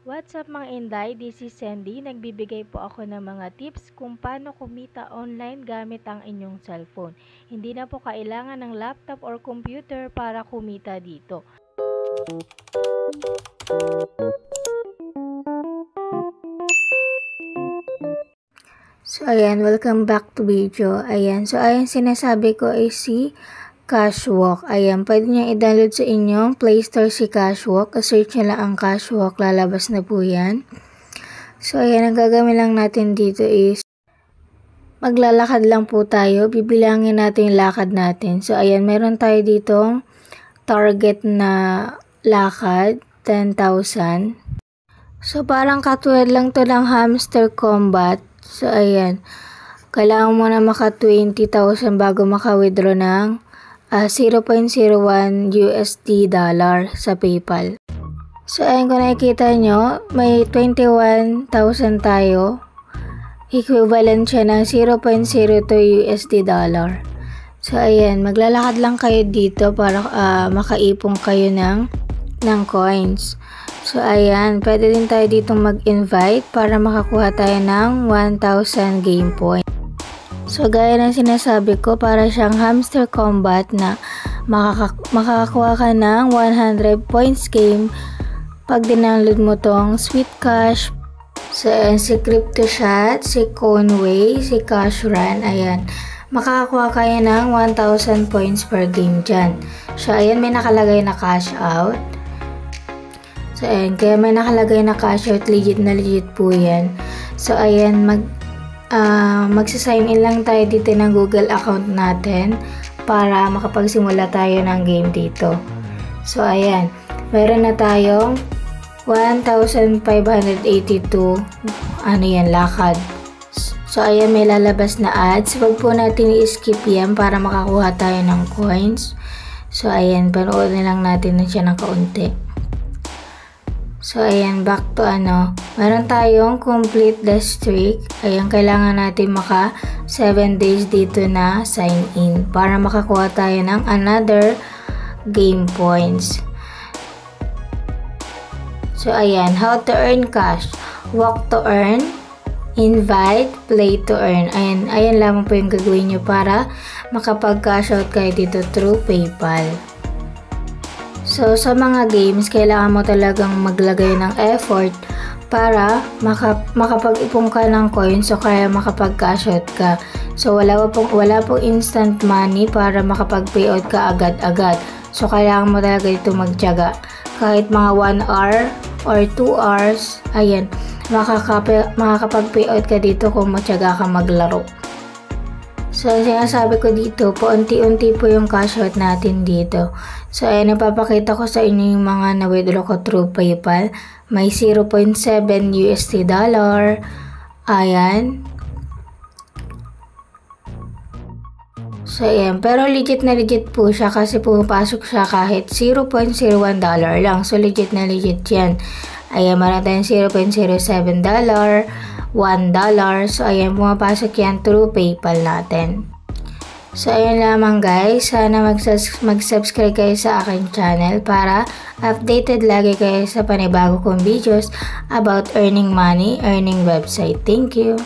What's up mga Inday? This is Sandy. Nagbibigay po ako ng mga tips kung paano kumita online gamit ang inyong cellphone. Hindi na po kailangan ng laptop or computer para kumita dito. So ayan, welcome back to video. Ayan, so ayan sinasabi ko ay si Cashwalk. Ayan, pwede nyo i-download sa inyong Play Store si Cashwalk. Search nyo lang ang Cashwalk, lalabas na po yan. So ayan, ang gagawin lang natin dito is maglalakad lang po tayo. Bibilangin natin yung lakad natin. So ayan, meron tayo ditong target na lakad, 10,000. So parang katulad lang to ng hamster combat. So ayan, kailangan mo na maka 20,000 bago maka-withdraw ng 0.01 USD dollar sa PayPal. So ayan, kung nakikita nyo, may 21,000 tayo. Equivalent siya ng 0.02 USD dollar. So ayan, maglalakad lang kayo dito para makaipong kayo ng coins. So ayan, pwede din tayo ditong mag-invite para makakuha tayo ng 1,000 game point. So gaya ng sinasabi ko, para siyang hamster combat na makakakuha ka ng 100 points game pag dinownload mo tong Sweet Cash. So ayan, si CryptoShot, si Conway, si Cash Run, ayan. Makakakuha kayo ng 1,000 points per game dyan. So ayan, may nakalagay na cash out. So ayan, kaya may nakalagay na cash out, legit na legit po yan. So ayan, magsa-sign in lang tayo dito ng Google account natin para makapagsimula tayo ng game dito. So ayan, meron na tayong 1,582 lakad. So ayan, may lalabas na ads. Huwag po natin i-skip yan para makakuha tayo ng coins. So ayan, panood na lang natin na siya ng kaunti. So ayan, back to meron tayong complete the streak. Ayan, kailangan natin maka 7 days dito na sign in para makakuha tayo ng another game points. So ayan, how to earn cash. Walk to earn, invite, play to earn. Ayan lamang po yung gagawin nyo para makapag-cash out kayo dito through PayPal. So, sa mga games, kailangan mo talagang maglagay ng effort para makapag-ipon ka ng coins o kaya makapag-cash out ka. So, wala pong instant money para makapag-payout ka agad-agad. So, kailangan mo talaga ito magtiyaga. Kahit mga 1 hour or 2 hours, ayan, makakapag-payout ka dito kung matyaga ka maglaro. So, sinasabi ko dito, paunti-unti po yung cash out natin dito. So, ayan, napapakita ko sa inyo yung mga na-withdraw ko through PayPal. May 0.7 USD dollar. Ayan. So, ayan. Pero legit na legit po siya kasi pumapasok siya kahit 0.01 dollar lang. So, legit na legit yan. Ayan, meron tayong 0.07 dollar. $1. So, ayan, pumapasok yan through PayPal natin. So, ayan lamang guys. Sana mag-subscribe kayo sa aking channel para updated lagi kayo sa panibago kong videos about earning money, earning website. Thank you!